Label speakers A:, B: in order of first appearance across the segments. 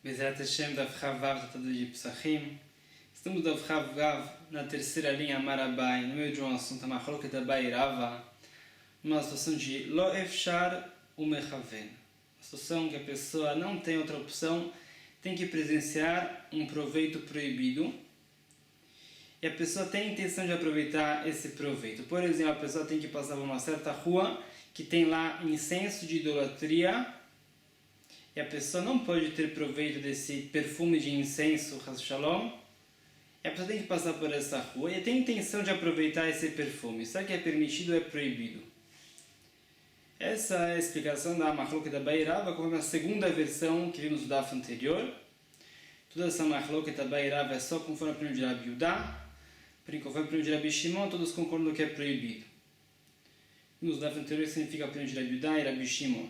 A: Bezerra Hashem Daf Chavav, Tratado de Psachim. Estamos Daf Chavav na terceira linha Marabai, no meio de um assunto Machloket Abai e Rava, numa situação de Lo Efshar Umechaven. Uma situação que a pessoa não tem outra opção, tem que presenciar um proveito proibido e a pessoa tem a intenção de aproveitar esse proveito. Por exemplo, a pessoa tem que passar por uma certa rua que tem lá incenso de idolatria e a pessoa não pode ter proveito desse perfume de incenso, Chas Shalom, e a pessoa tem que passar por essa rua e tem a intenção de aproveitar esse perfume. Será que é permitido ou é proibido? Essa é a explicação da Machloket Abai e Rava, como a segunda versão que vimos no Daf anterior. Toda essa Machloket Abai e Rava é só conforme a opinião de Rabi Yudá, conforme a opinião de Rabi Shimon, todos concordam que é proibido. Nos Daf anterior significa a opinião de Rabi Yudá e Rabi Shimon.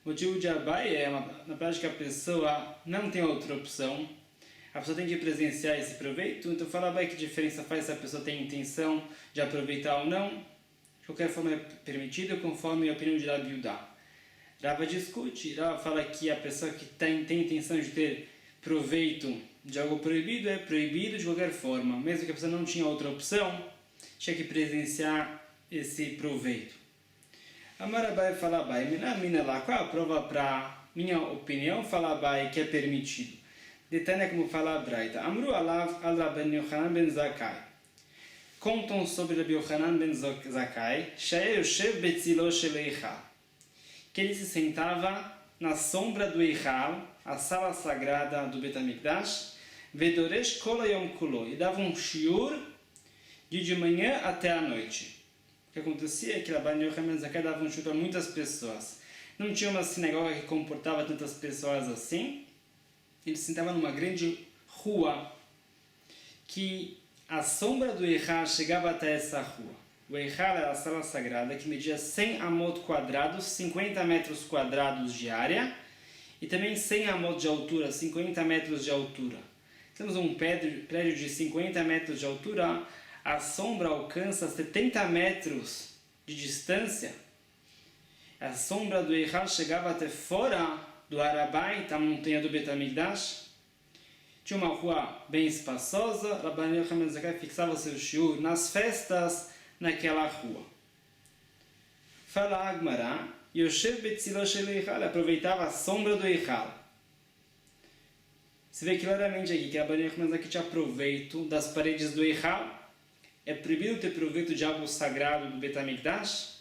A: O motivo de Abai é, na prática, a pessoa não tem outra opção. A pessoa tem que presenciar esse proveito. Então, fala Abai que diferença faz se a pessoa tem intenção de aproveitar ou não. De qualquer forma, é permitido conforme a opinião de Rabi Yudá. Rava discute. Rava fala que a pessoa que tem intenção de ter proveito de algo proibido é proibido de qualquer forma. Mesmo que a pessoa não tinha outra opção, tinha que presenciar esse proveito. Amar Abai fala Abai, mina lá, qual a prova para minha opinião? Fala Abai que é permitido. Detalhe como fala a Braita. Amru alav al Rabban Yochanan ben Zakkai. Contam sobre Rabbi Yochanan ben Zakkai, Shaya Yoshev betzilo shel Eichal, que ele se sentava na sombra do Eichal, a sala sagrada do Bet HaMikdash, vedoresh kol hayom kulo, e dava um shiur de manhã até a noite. O que acontecia é que Rabban Yochanan ben Zakkai dava um shiur para muitas pessoas. Não tinha uma sinagoga que comportava tantas pessoas assim. Ele se sentava numa grande rua que a sombra do Eichal chegava até essa rua. O Eichal era a sala sagrada que media 100 amot quadrados, 50 metros quadrados de área, e também 100 amot de altura, 50 metros de altura. Temos um prédio de 50 metros de altura, a sombra alcança 70 metros de distância. A sombra do Eichal chegava até fora do Arabai, a montanha do Bet HaMikdash. Tinha uma rua bem espaçosa. Rabban Yochanan ben Zakkai fixava seu shiur nas festas naquela rua. Fala a Gemara, Yoshev betzilo shel Eichal, aproveitava a sombra do Eichal. Você vê claramente aqui que Rabban Yochanan ben Zakkai tinha proveito das paredes do Eichal. É proibido ter proveito de algo sagrado do Bet HaMikdash.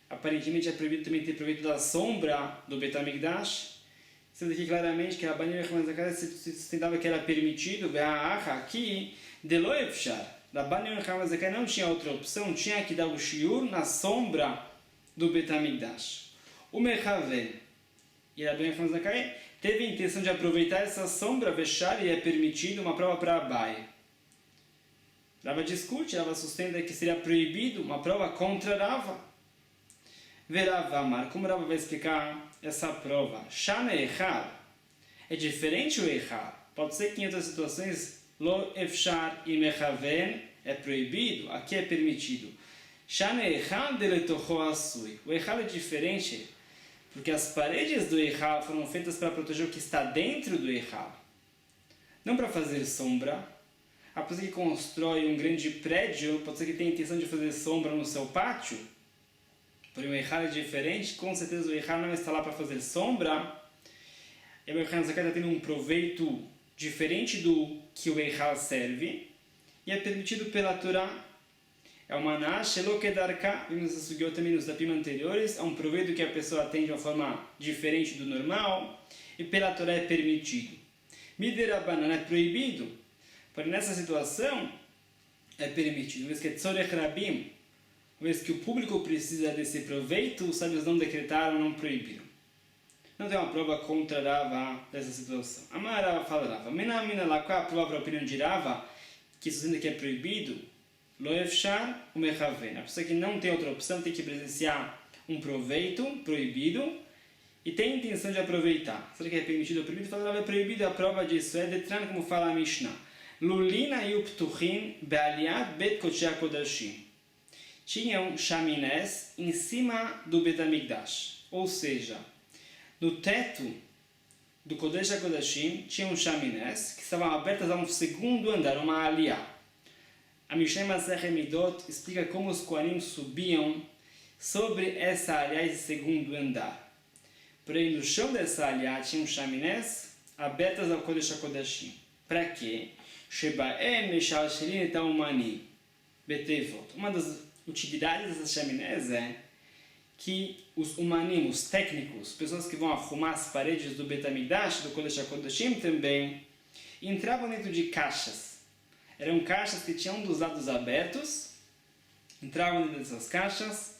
A: Aparentemente é proibido também ter proveito da sombra do Bet HaMikdash. Sendo aqui claramente que Rabban Yochanan ben Zakkai se sustentava que era permitido, aqui, de Lo Efshar. Rabban Yochanan ben Zakkai não tinha outra opção, tinha que dar o shiur na sombra do Bet HaMikdash. O Mechaven. E Rabban Yochanan ben Zakkai teve a intenção de aproveitar essa sombra, vexar, e é permitido, uma prova para Abai. Rava discute, Rava sustenta que seria proibido, uma prova contra Rava. Verava Amar, como Rava vai explicar essa prova? Shana Eichal, é diferente o Eichal. Pode ser que em outras situações, Lo Efshar e Mechaven é proibido, aqui é permitido. Shana Eichal de Letocho Asui. O Eichal é diferente, porque as paredes do Eichal foram feitas para proteger o que está dentro do Eichal, não para fazer sombra. A pessoa que constrói um grande prédio, pode ser que tenha a intenção de fazer sombra no seu pátio, porém o Eichal é diferente, com certeza o Eichal não está lá para fazer sombra, e o Eichal está tendo um proveito diferente do que o Eichal serve, e é permitido pela Torá. É uma maná, shelokedarka, vimos essa sugiot também nos dapim anteriores, é um proveito que a pessoa tem de uma forma diferente do normal, e pela Torá é permitido. Miderabanan é proibido, porém nessa situação é permitido. Uma vez que é tzorech rabim, uma vez que o público precisa desse proveito, os sábios não decretaram, não proibiram. Não tem uma prova contra Rava dessa situação. Amar Rava fala Rava. Mina lá, qual é a prova para a opinião de Rava, que sustenta que é proibido? Lo Efshar o Mechaven. A pessoa que não tem outra opção tem que presenciar um proveito proibido e tem a intenção de aproveitar. Será que é permitido ou proibido? Fala Rava, é proibido. A prova disso é Detran, como fala a Mishnah. Lulina e Uptuchin be'aliat bet Kodesh HaKodashim. Tinham chaminés em cima do Bet HaMikdash, ou seja, no teto do Kodesh HaKodashim tinham chaminés que estavam abertas a um segundo andar, uma aliá. A Mishnah Masechet Midot explica como os Kohanim subiam sobre essa aliá, esse segundo andar. Porém, no chão dessa aliá tinham chaminés abertas ao Kodesh HaKodashim. Para quê? Sheba'em meshalshelin et ha'umanim betevot. Uma das utilidades dessas chaminés é que os umanim, os técnicos, pessoas que vão arrumar as paredes do Bet HaMikdash, do Kodesh HaKodashim também, entravam dentro de caixas. Eram caixas que tinham um dos lados abertos, entravam dentro dessas caixas,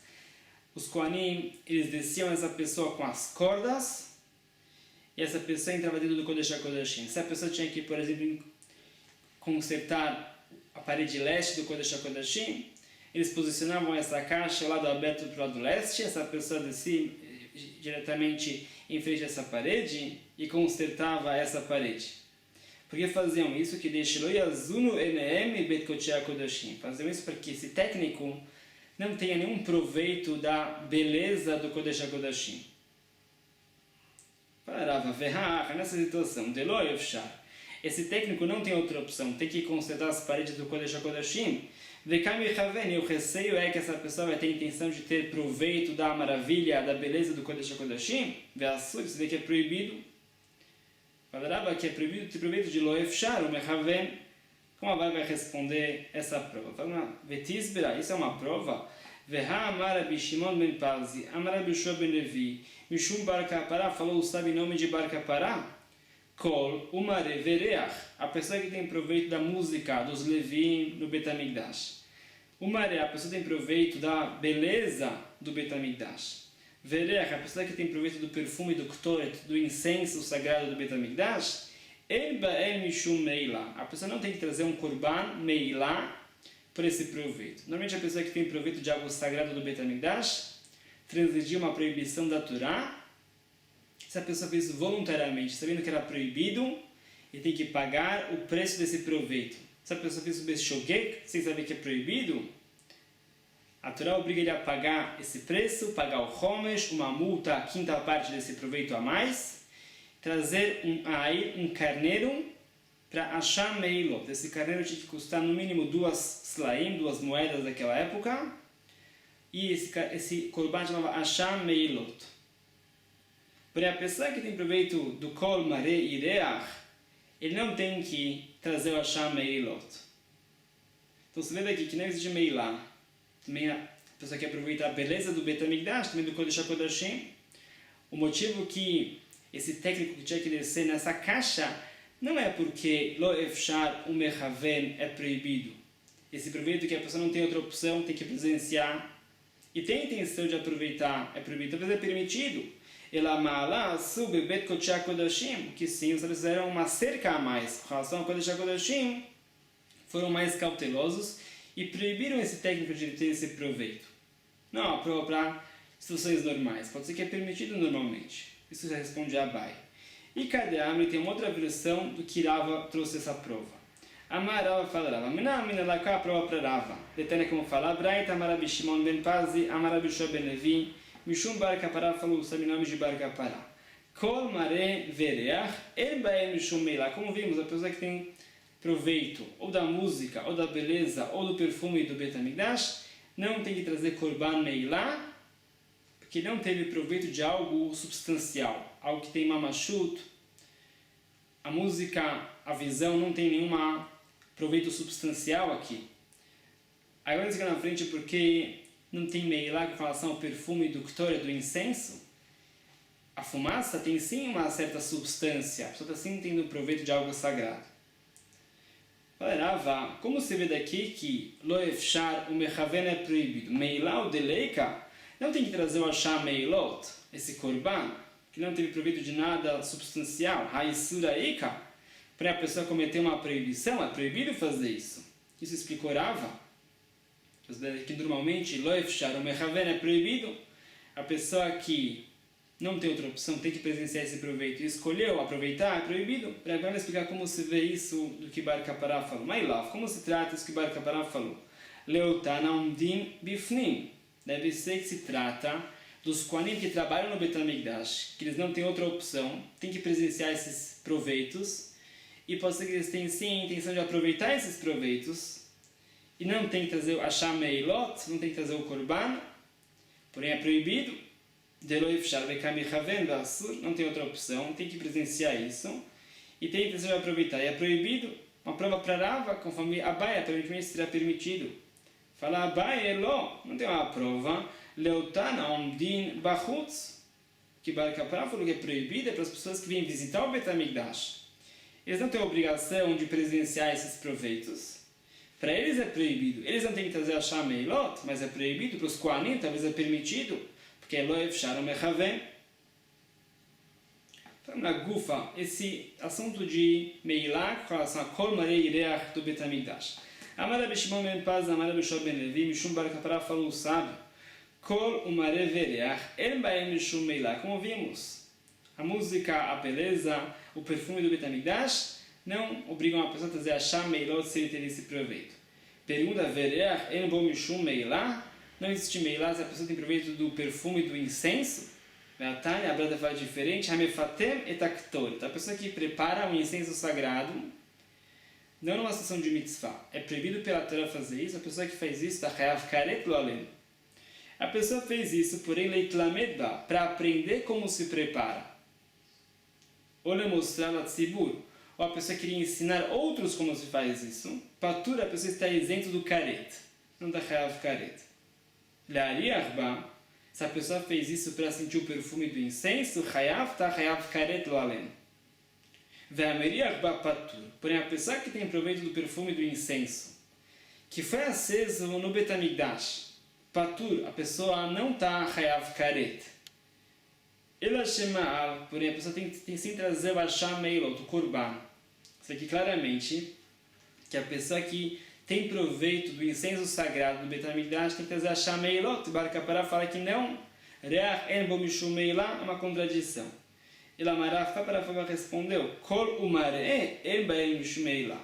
A: os Kohanim, eles desciam essa pessoa com as cordas, e essa pessoa entrava dentro do Kodesh HaKodashim. Se a pessoa tinha que, por exemplo, consertar a parede leste do Kodesh HaKodashim, eles posicionavam essa caixa ao lado aberto para o lado leste, essa pessoa descia diretamente em frente a essa parede e consertava essa parede. Por que faziam isso? Que faziam isso para que esse técnico não tenha nenhum proveito da beleza do Kodesh HaKodashim. Nessa situação, esse técnico não tem outra opção, tem que consertar as paredes do Kodesh HaKodashim. E o receio é que essa pessoa vai ter intenção de ter proveito da maravilha, da beleza do Kodesh HaKodashim. Isso daqui é proibido. Falarava que é proibido ter proveito de lo efshar, o mechaven. Como a vai responder essa prova? Fala, vetisbera, isso é uma prova. Veha amar Rabi Shimon ben Parzi, amar Rabi Yoshua ben Levi, Mishum bar Kapará, falou o sábio em nome de bar Kapará. Kol umare vereach, a pessoa que tem proveito da música dos Levim no Bet HaMikdash. Umare, a pessoa que tem proveito da beleza do Bet HaMikdash. Vereach, a pessoa que tem proveito do perfume do Ktoret, do incenso sagrado do Bet HaMikdash. El ba'el mishum meila, a pessoa não tem que trazer um korban meila por esse proveito. Normalmente a pessoa que tem proveito de algo sagrado do Bet HaMikdash transgrediu uma proibição da Torá. Se a pessoa fez voluntariamente, sabendo que era proibido, e tem que pagar o preço desse proveito. Se a pessoa fez o Beshogek, sem saber que é proibido, a Torá obriga ele a pagar esse preço, pagar o Homesh, uma multa, a quinta parte desse proveito a mais, trazer um carneiro para achar meilot. Esse carneiro tinha que custar no mínimo 2 slaim, 2 moedas daquela época, e esse korban chamava achar meilot. Porém, a pessoa que tem proveito do Kol Mare Ireach, ele não tem que trazer o Hashem Meilot. Então, você vê daqui que não existe Meilá. Também a pessoa que aproveita a beleza do Bet HaMikdash, também do Kodesh HaKodashim. O motivo que esse técnico que tinha que descer nessa caixa não é porque Lo Efshar Umechaven é proibido. Esse proveito que a pessoa não tem outra opção, tem que presenciar e tem a intenção de aproveitar, é proibido, talvez é permitido. Ela mala sube bet Kodesh HaKodashim, que sim, os fizeram uma cerca a mais. Com relação ao Kodesh HaKodashim, foram mais cautelosos e proibiram esse técnico de ter esse proveito. Não, a prova para situações normais. Pode ser que é permitido normalmente. Isso já responde a Abai. E Kadeamri tem uma outra versão do que Rava trouxe essa prova. Amar Rava fala Rava. Mina lá, qual é a prova para Rava? Detane como fala. Braita Amar Rabi Shimon ben Parzi, Amar Rabi Yoshua ben Levi, Mishum bar Kapará, falou o nome de bar Kapará. Kol mare vereach, el baem mishum meilá. Como vimos, a pessoa que tem proveito ou da música, ou da beleza, ou do perfume do Bet HaMikdash, não tem que trazer korban meilá, porque não teve proveito de algo substancial, algo que tem mamashut. A música, a visão, não tem nenhum proveito substancial aqui. Agora a gente fica na frente porque não tem meilá com relação ao perfume do Ktoret, do incenso. A fumaça tem sim uma certa substância, a pessoa está sim tendo proveito de algo sagrado. Rava, como se vê daqui que Lo Efshar o Mechaven é proibido, meilá o deleika, não tem que trazer o Hashem meilot, esse korban, que não teve proveito de nada substancial, Haisura Ika, para a pessoa cometer uma proibição, é proibido fazer isso. Isso explicou Rava. Que normalmente Lo Efshar o Mechaven é proibido, a pessoa que não tem outra opção, tem que presenciar esse proveito e escolheu aproveitar, é proibido. Para agora explicar como se vê isso do que Bar Kapará falou. Mailav, como se trata isso que Bar Kapará falou? Leotana umdim bifnim. Deve ser que se trata dos Kohanim que trabalham no Beit HaMikdash, que eles não têm outra opção, tem que presenciar esses proveitos, e pode ser que eles tenham sim a intenção de aproveitar esses proveitos, e não tem que trazer o Asham Meilot, não tem que trazer o Korban, porém é proibido, não tem outra opção, tem que presenciar isso, e tem a intenção de aproveitar, e é proibido, uma prova para Rava, conforme Abai, aparentemente será permitido. Fala Abai, não tem uma prova, Leotan Omdin Bachutz, que Bar Kappara falou que é proibido para as pessoas que vêm visitar o Beit HaMikdash. Eles não têm a obrigação de presenciar esses proveitos. Para eles é proibido. Eles não têm que trazer a Sham Meilot, mas é proibido. Para os Kohanim talvez é permitido, porque é Loev Sharom Echaven. Na Gufa, esse assunto de Meilá, com relação a Kol Marei Ireach do Beit HaMikdash. Amar Rabbi Shimon ben Paz, Amar Rabbi Shua ben Levi, Mishum Bar Kappara falou o sábio, Kol Umarei Vereach, En Baem Mishum Meilá. Como vimos, a música, a beleza, o perfume do Beit HaMikdash não obrigam a pessoa a trazer a Sham Meilot se ele teve esse proveito. Pergunta, Vereach, En Bo Mishum Meilá, não existe Meilá se a pessoa tem proveito do perfume do incenso? A Tânia, a Brada fala diferente, Hamefatem et Aktor. A pessoa que prepara um incenso sagrado, não numa situação de mitzvah, é proibido pela Torá fazer isso, a pessoa que faz isso, a pessoa fez isso, porém, leitlamedba, para aprender como se prepara. Ou lhe mostrar a tzibur, ou a pessoa queria ensinar outros como se faz isso, patura, a pessoa está isento do karet, não da chayav karet. Le'ariachba, se a pessoa fez isso para sentir o perfume do incenso, chayav karet lo alen. Ve'ameriachba patur, porém a pessoa que tem proveito do perfume do incenso, que foi aceso no Beit HaMikdash, patur, a pessoa não está chayav karet. Ela chama, porém a pessoa tem sim trazer o Asham Meilot, o Korban. Isso aqui claramente, que a pessoa que tem proveito do incenso sagrado do Beit HaMikdash tem que trazer Asham Meilot. Bar Kappara fala que não, Reach en bo mishum meilá, é uma contradição. Ela Maraf Kappara respondeu, Kol umaré en baem mishum meilá.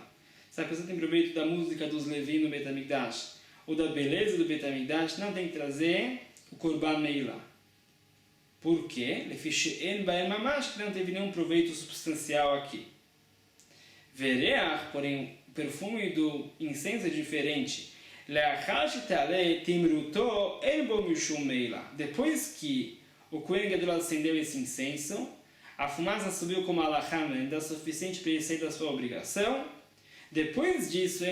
A: Se a pessoa tem proveito da música dos Levi no Beit HaMikdash, ou da beleza do Beit HaMikdash, não tem que trazer o Korban Meilá. Por quê? Que não teve nenhum proveito substancial aqui. Vereach, porém, o perfume do incenso é diferente. Depois que o Kohen Gadol acendeu esse incenso, a fumaça subiu como alachamenda, suficiente para ele sair da sua obrigação. Depois disso,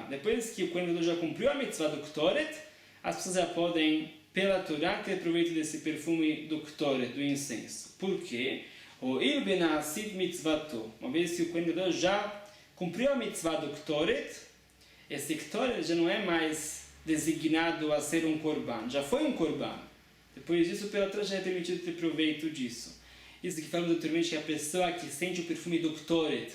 A: depois que o Kohen Gadol já cumpriu a mitzvah do Ktoret, as pessoas já podem, pela Torá, ter proveito desse perfume do Ktoret, do incenso. Por quê? Uma vez que o Kohen Gadol já cumpriu a mitzvah do Ktoret, esse Ktoret já não é mais designado a ser um Korban, já foi um Korban. Depois disso, pela Torá já é permitido ter proveito disso. Isso que falamos anteriormente, que a pessoa que sente o perfume do Ktoret,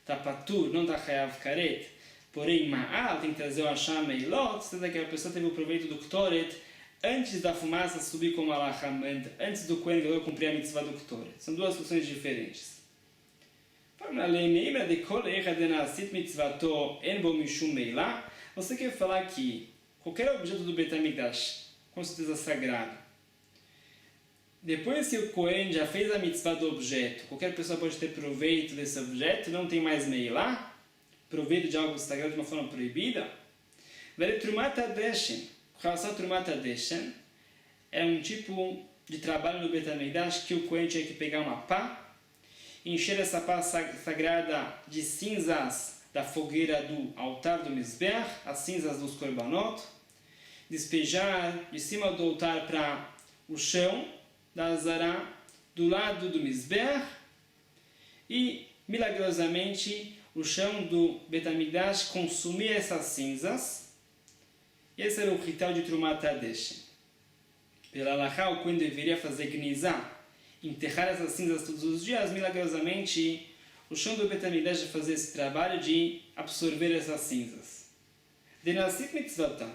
A: tá patur, não tá chayav karet, porém ma'al, tem que trazer o Asham Meilot, se que a pessoa teve o proveito do Ktoret antes da fumaça subir como alachamenda, antes do Kohen Gadol cumprir a mitzvah do Ktoret. São duas questões diferentes. Você quer falar que qualquer objeto do Beit HaMikdash, com certeza sagrado, depois que o Kohen já fez a mitzvah do objeto, qualquer pessoa pode ter proveito desse objeto, não tem mais meilá, proveito de algo sagrado de uma forma proibida? Trumat HaDeshen, com relação a Trumat HaDeshen, é um tipo de trabalho no Beit HaMikdash que o Kohen tinha que pegar uma pá, encher essa pá sagrada de cinzas da fogueira do altar do Mizbeach, as cinzas dos Korbanot, despejar de cima do altar para o chão da Azará, do lado do Mizbeach, e, milagrosamente, o chão do Beit HaMikdash consumia essas cinzas. Esse era o ritual de Trumat HaDeshen. Pela Halachá, o Kohen deveria fazer gnizá, enterrar essas cinzas todos os dias. Milagrosamente, o chão do Beit HaMikdash vai fazer esse trabalho de absorver essas cinzas. Denassit mitzvata.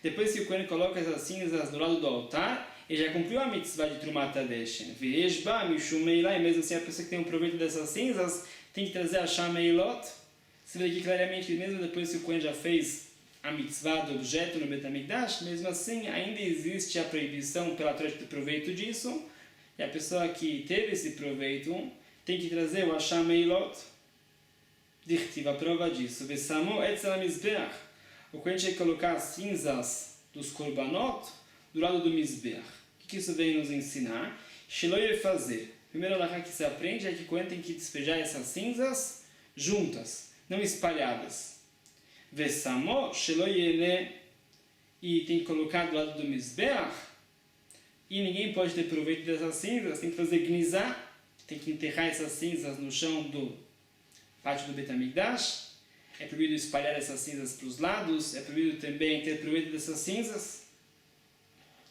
A: Depois que o Kohen coloca essas cinzas do lado do altar, ele já cumpriu a mitzvah de Trumat HaDeshen. Ve'eshba mishum meilá, e mesmo assim a pessoa que tem um proveito dessas cinzas tem que trazer a Asham Meilot. Você vê aqui claramente que mesmo depois que o Kohen já fez a mitzvah do objeto no Beit HaMikdash, mesmo assim ainda existe a proibição pela Torá de ter proveito disso, e a pessoa que teve esse proveito tem que trazer o Hashem Meilot, a prova disso. Vesamo etzel hamizbeach. O Kohen tinha que colocar as cinzas dos korbanot do lado do Mizbeach. O que isso vem nos ensinar? Shiloh fazer. Primeiro alahá que se aprende é que o Kohen tem que despejar essas cinzas juntas, não espalhadas. Vesamo shiloh yene. E tem que colocar do lado do Mizbeach. E ninguém pode ter proveito dessas cinzas, tem que fazer gnizá, tem que enterrar essas cinzas no chão do pátio do Beit HaMikdash. É proibido espalhar essas cinzas para os lados, é proibido também ter proveito dessas cinzas.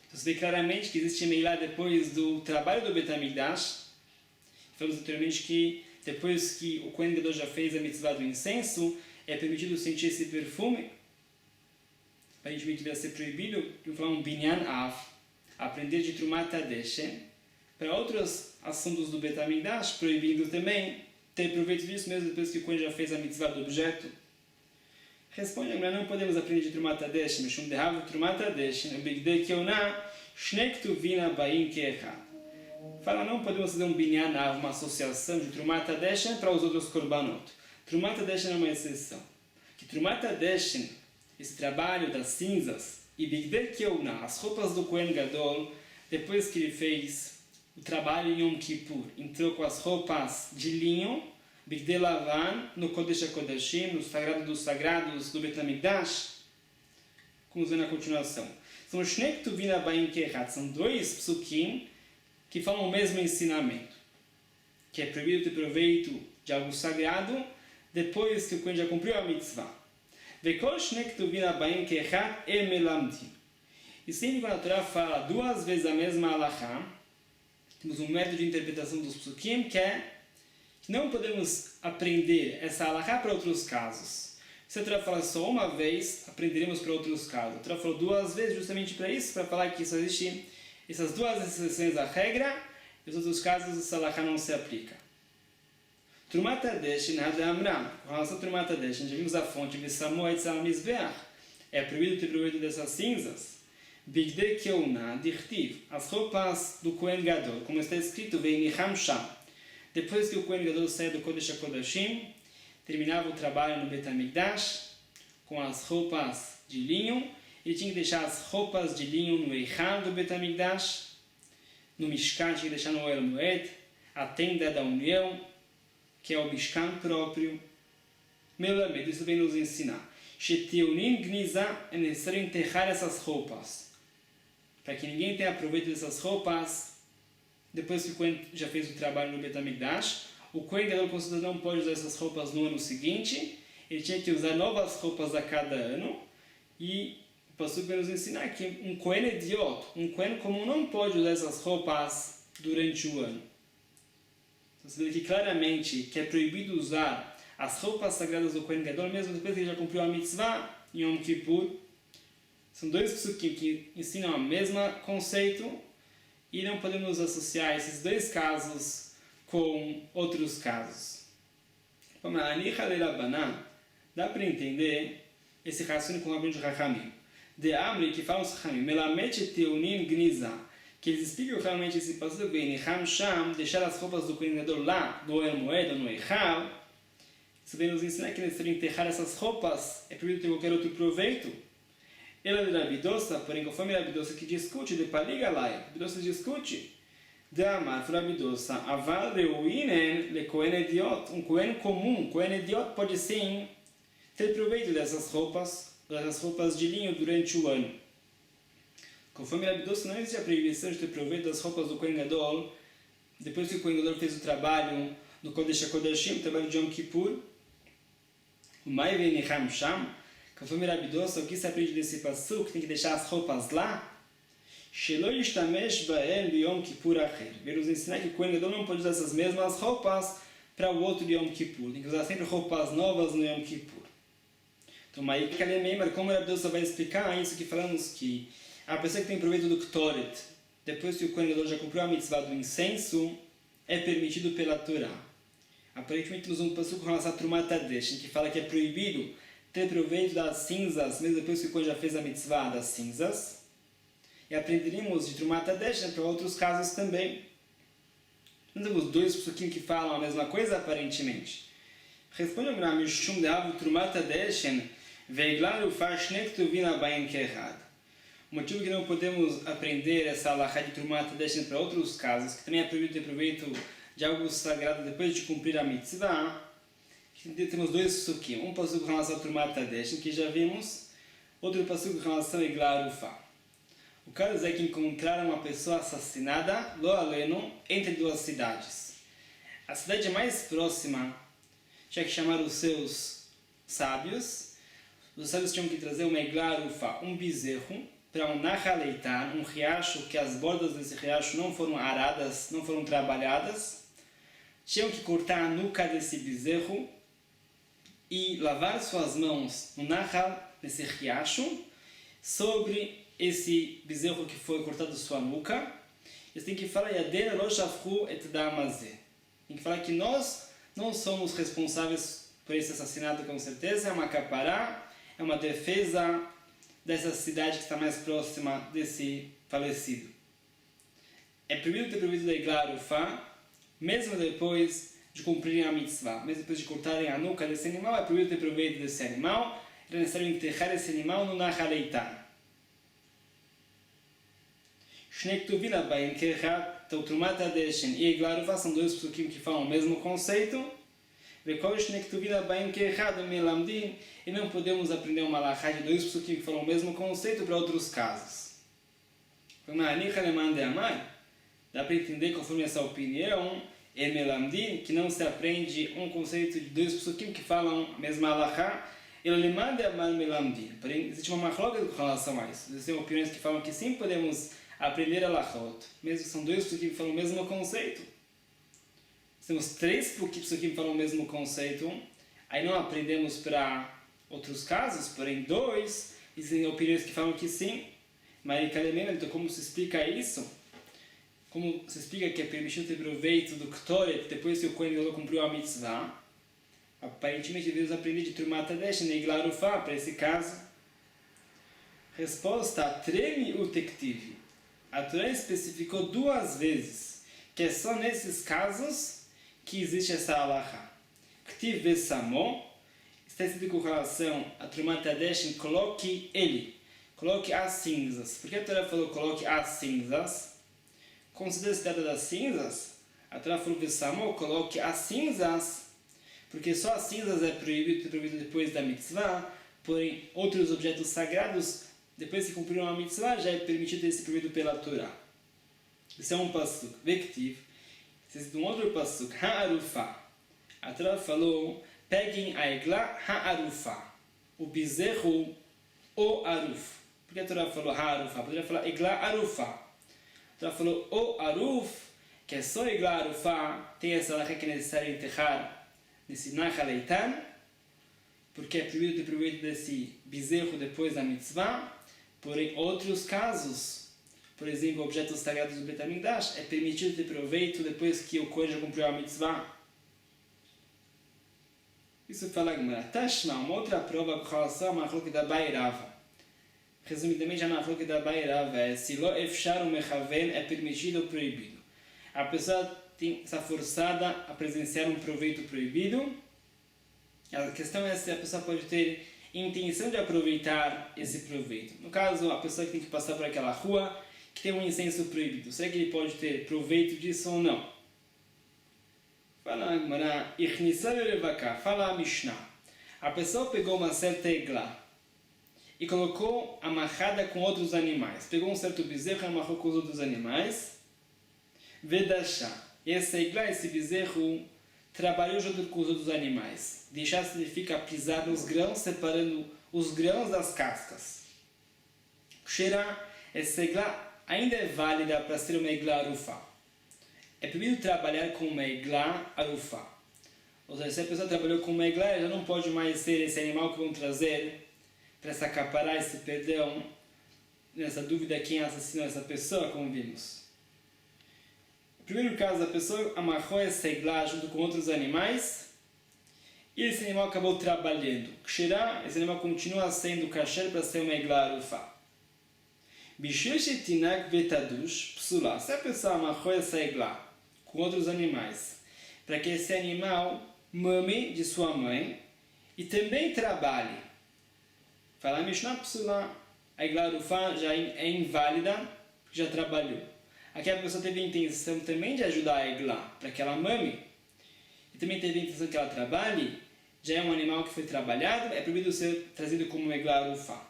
A: Então, você vê claramente que existe meilá depois do trabalho do Beit HaMikdash. Falamos anteriormente que depois que o Kohen Gadol já fez a mitzvah do incenso, é permitido sentir esse perfume. Aparentemente deve ser proibido, vamos falar um binyan av, aprender de Trumat HaDeshen. Para outros assuntos do Beit HaMikdash, proibindo também ter proveito disso mesmo depois que o Kohen já fez a mitzvah do objeto. Responde a mulher, não podemos aprender de Trumat HaDeshen, Mishum dehav Trumat HaDeshen, Bigdei Keuna, Shnei Ktuvin Abaim Keechad. Fala, não podemos fazer um binyan av, uma associação de Trumat HaDeshen para os outros korbanot. Trumat HaDeshen é uma exceção. Que Trumat HaDeshen, esse trabalho das cinzas, e Bigdei Keuna, as roupas do Kohen Gadol, depois que ele fez o trabalho em Yom Kippur, entrou com as roupas de linho, Bigdei Lavan, no Kodesh HaKodashim, no Sagrado dos Sagrados do Beit HaMikdash. Vamos ver na continuação. São Shnei Ktuvin Abaim Keechad, são dois psukim que falam o mesmo ensinamento, que é proibido ter proveito de algo sagrado depois que o Kohen já cumpriu a mitzvah. Vekol Shnei Ktuvin Abaim Keechad emelamdim. E sempre quando a Torá fala duas vezes a mesma alahá, temos um método de interpretação dos psukim que é que não podemos aprender essa alahá para outros casos. Se a Torá fala só uma vez, aprenderemos para outros casos. A Torá falou duas vezes justamente para isso, para falar que só existem essas duas exceções à regra, e nos outros casos essa alahá não se aplica. Trumat HaDeshen Hada Amram. Com relação a Trumat HaDeshen, já vimos a fonte Vesamo etzel hamizbeach. É proibido ter proveito dessas cinzas. Bigdei Keuna Dichtiv. As roupas do Kohen Gadol, como está escrito, Veinicham Sham. Depois que o Kohen Gadol saía do Kodesh HaKodashim, terminava o trabalho no Beit HaMikdash com as roupas de linho. Ele tinha que deixar as roupas de linho no Eichal do Beit HaMikdash, no Mishkan, tinha que deixar no Ohel Moed, a tenda da união, que é o Mishkan próprio. Melamed, isso vem nos ensinar. Sheteunin Gnizá, é necessário enterrar essas roupas, para que ninguém tenha proveito dessas roupas. Depois que o Kohen já fez o trabalho no Beit HaMikdash, o Kohen Gadol com certeza não pode usar essas roupas no ano seguinte, ele tinha que usar novas roupas a cada ano, e o pastor vai nos ensinar que um Kohen idiota, um Kohen comum não pode usar essas roupas durante o ano. Então você vê aqui claramente que é proibido usar as roupas sagradas do Kohen Gadol, mesmo depois que ele já cumpriu a mitzvah em Yom Kippur. São dois psukim que ensinam o mesmo conceito, e não podemos associar esses dois casos com outros casos. Vamos lá, dá para entender esse raciocínio com o Rabino de Chachamim. De Amri, que fala os Chachamim, Melamet Teunim Gniza, que eles explicam realmente esse passo bem, Sham, deixar as roupas do Kohen Gadol lá, no Ohel Moed, no Eichal. Isso vem nos ensinar que é necessário enterrar essas roupas, é proibido ter qualquer outro proveito. Ela de Rabidosa, porém, conforme Rabidosa que discute, de Paligalai, Rabidosa discute, de Amar, Rabidosa, Aval Reuinen, le Kohen Idiot, um Kohen comum, Kohen Idiot pode sim ter proveito dessas roupas de linho durante o ano. Conforme Rabidosa, não existe a proibição de ter proveito das roupas do Kohen Gadol, depois que o Kohen Gadol fez o trabalho no Kodesh HaKodashim, o trabalho de Yom Kippur, o Mai Veinicham Sham. Conforme Rabidosa, o que se aprende desse passo, que tem que deixar as roupas lá? Shelo yishtamesh ba'el b'yom kippur acher. Veio nos ensinar que o Kohen Gadol não pode usar essas mesmas roupas para o outro Yom Kippur. Tem que usar sempre roupas novas no Yom Kippur. Então, aí, como Rabidosa vai explicar isso que falamos que a pessoa que tem proveito do Ktoret, depois que o Kohen Gadol já cumpriu a mitzvah do incenso, é permitido pela Torá. Aparentemente, temos um passo com relação a Trumat HaDeshen, que fala que é proibido ter proveito das cinzas, mesmo depois que o Kohen já fez a mitzvah das cinzas. E aprenderíamos de Trumat HaDeshen para outros casos também. Não temos dois psukim que falam a mesma coisa, aparentemente. Responde ao Gram Mishum Dehavu Trumat HaDeshen Veiglar Ufa Shne Ktuvin Abayim Ke'echad. O motivo que não podemos aprender essa halakha de Trumat HaDeshen para outros casos, que também é proibido ter proveito de algo sagrado depois de cumprir a mitzvah, temos dois psukim. Um pasuk com relação a Trumat HaDeshen, que já vimos, outro pasuk com relação a Iglar Ufa. O caso é que encontraram uma pessoa assassinada, Lo Alenu, entre duas cidades. A cidade mais próxima tinha que chamar os seus sábios. Os sábios tinham que trazer uma Iglar Ufa, um bezerro, para um Nahaleitan, um riacho que as bordas desse riacho não foram aradas, não foram trabalhadas. Tinham que cortar a nuca desse bezerro e lavar suas mãos no Nahal, nesse riacho, sobre esse bezerro que foi cortado sua nuca. Eles têm que falar, Yadena lo shafchu et damazeh. Tem que falar que nós não somos responsáveis por esse assassinato, com certeza. É uma capará, é uma defesa dessa cidade que está mais próxima desse falecido. É proibido ter proibido da Iglar Ufa, mesmo depois de cumprirem a mitzvah, mesmo depois de cortarem a nuca desse animal, é proibido ter proveito desse animal. É necessário enterrar esse animal no Nahaleitan. Shnei Ktuvin Abayim Ke'echad. Então, Trumat HaDeshen e Iglar Ufa são dois psukim que falam o mesmo conceito. E não podemos aprender uma halakha de dois psukim que falam o mesmo conceito para outros casos. Dá para entender, conforme essa opinião, que não se aprende um conceito de dois psukim que falam a mesma halakha. Porém, existe uma machlokes com relação a isso. Existem opiniões que falam que sim, podemos aprender halachot, mesmo que são dois psukim que falam o mesmo conceito. Temos três psukim que falam o mesmo conceito, aí não aprendemos para outros casos, porém dois, existem opiniões que falam que sim. Mas então como se explica isso? Como se explica que é permitido ter proveito do Ktoret depois que o Kohen Gadol cumpriu a mitzvah? Aparentemente devemos aprender de Trumat HaDeshen e Iglar Ufa para esse caso. Resposta: Tremi utektiv. A Torá especificou duas vezes que é só nesses casos que existe essa halakha. Ktiv vesamo, está escrito com relação a Trumat HaDeshen, coloque ele, coloque as cinzas. Por que a Torá falou coloque as cinzas? Considera a cidade das cinzas? A Torá falou vesamo, coloque as cinzas, porque só as cinzas é proibido depois da mitzvah, porém outros objetos sagrados, depois que cumpriram a mitzvah, já é permitido ter esse proibido pela Torá. Isso é um pasuk, vektiv. Existe um outro pasuk, ha'arufa. A Torá falou, peguem a Igla ha'arufa, o bezerro, o aruf. Por que a Torá falou ha'arufa? Poderia falar Igla arufa. A Torá falou o aruf, que é só Igla arufa, tem essa halakha que é necessário enterrar nesse Nahaleitan, porque é proibido ter proveito desse bezerro depois da mitzvah. Porém, outros casos, por exemplo, objetos sagrados do Beit HaMikdash, é permitido ter proveito depois que o Kohen já cumpriu a mitzvah. Isso fala a Gemara. Tashma, uma outra prova com relação à machlokes da Abai e Rava. Resumidamente, a machlokes da Abai e Rava é se lo efshar o mechaven é permitido ou proibido. A pessoa está forçada a presenciar um proveito proibido. A questão é se a pessoa pode ter intenção de aproveitar esse proveito. No caso, a pessoa que tem que passar por aquela rua que tem um incenso proibido. Será que ele pode ter proveito disso ou não? Fala a Gemara, fala a Mishnah. A pessoa pegou uma certa igla e colocou amarrada com outros animais. Pegou um certo bezerro e amarrou com os outros animais. Vedashá. E essa igla, esse bezerro, trabalhou junto com os outros animais. Deixar significa pisar nos grãos, separando os grãos das cascas. Xerá, essa igla ainda é válida para ser uma igla arufa. É proibido trabalhar com uma igla arufa. Ou seja, se a pessoa trabalhou com uma igla, já não pode mais ser esse animal que vão trazer para essa capará, esse perdão, nessa dúvida quem assassinou essa pessoa, como vimos. No primeiro caso, a pessoa amarrou essa igla junto com outros animais e esse animal acabou trabalhando. Ksherá, esse animal continua sendo kasher para ser uma igla arufá. Bishul shetinak vetadush psulá. Se a pessoa amarrou essa igla com outros animais, para que esse animal mame de sua mãe e também trabalhe. Fala Mishnah psulá, a igla arufá já é inválida, já trabalhou. Aqui a pessoa teve a intenção também de ajudar a igla, para que ela mame, e também teve a intenção que ela trabalhe, já é um animal que foi trabalhado, é proibido ser trazido como uma igla arufá.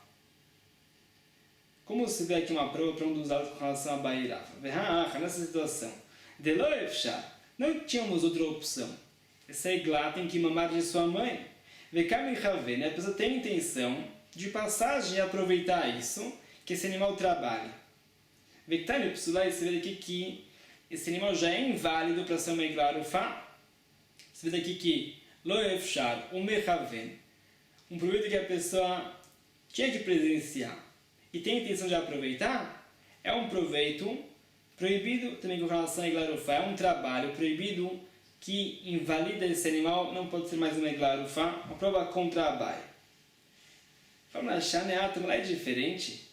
A: Como se vê aqui uma prova para um dos lados com relação a Bairafa. Nessa situação, não tínhamos outra opção. Essa igla tem que mamar de sua mãe. A pessoa tem a intenção de passagem e aproveitar isso, que esse animal trabalhe. Você vê aqui que esse animal já é inválido para ser uma igla arufá. Você vê aqui que um proveito que a pessoa tinha que presenciar e tem a intenção de aproveitar, é um proveito proibido também com relação à igla arufá. É um trabalho proibido que invalida esse animal, não pode ser mais uma igla arufá. Uma prova contra a Abai. Vamos achar, lá é diferente.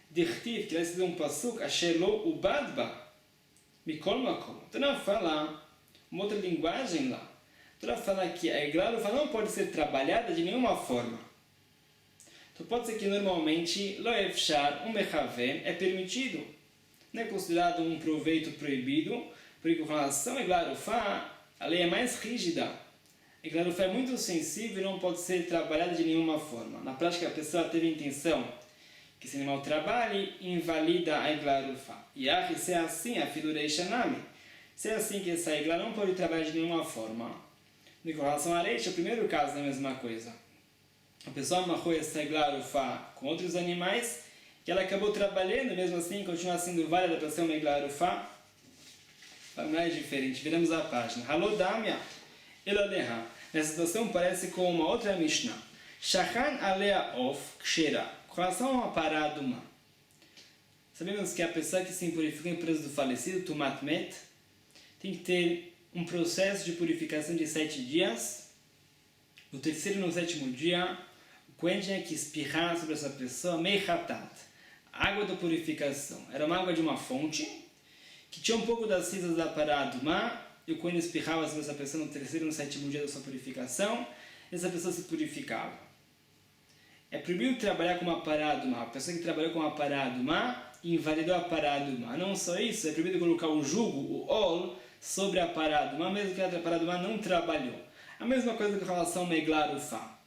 A: Dirtiv, que vai ser um pasuk, Asherlo ubadba, mikol makom. Então não fala uma outra linguagem lá. Então fala que a igla arufá não pode ser trabalhada de nenhuma forma. Então pode ser que normalmente lo efshar, um mechavem, é permitido. Não é considerado um proveito proibido, porque com relação à igla arufá, a lei é mais rígida. A igla arufá é muito sensível e não pode ser trabalhada de nenhuma forma. Na prática, a pessoa teve a intenção que esse animal trabalhe e invalida a igla arufá. E se é assim, a filurei shanami. Se é assim que essa igla não pode trabalhar de nenhuma forma. E com relação à reixa, o primeiro caso é a mesma coisa. A pessoa amarrou essa igla arufá com outros animais e ela acabou trabalhando, mesmo assim continua sendo válida para ser uma igla arufá. Não é diferente. Viramos a página. Halodamia elaleha. Nessa situação parece com uma outra Mishnah. Shachan alea of kshera. Com relação a uma paraduma. Sabemos que a pessoa que se purifica em preço do falecido, tumat met, tem que ter um processo de purificação de 7 dias. No terceiro e no sétimo dia, o Kohen tinha que espirrar sobre essa pessoa meichatat, água da purificação. Era uma água de uma fonte, que tinha um pouco das cinzas da paraduma, e o Kohen espirrava sobre essa pessoa no terceiro e no sétimo dia da sua purificação, e essa pessoa se purificava. É proibido trabalhar com uma paraduma. A pessoa que trabalhou com uma paraduma invalidou a paraduma. Não só isso, é proibido colocar o jugo, o ol, sobre a paraduma, mesmo que a paraduma não trabalhou. A mesma coisa com relação a uma igla arufá.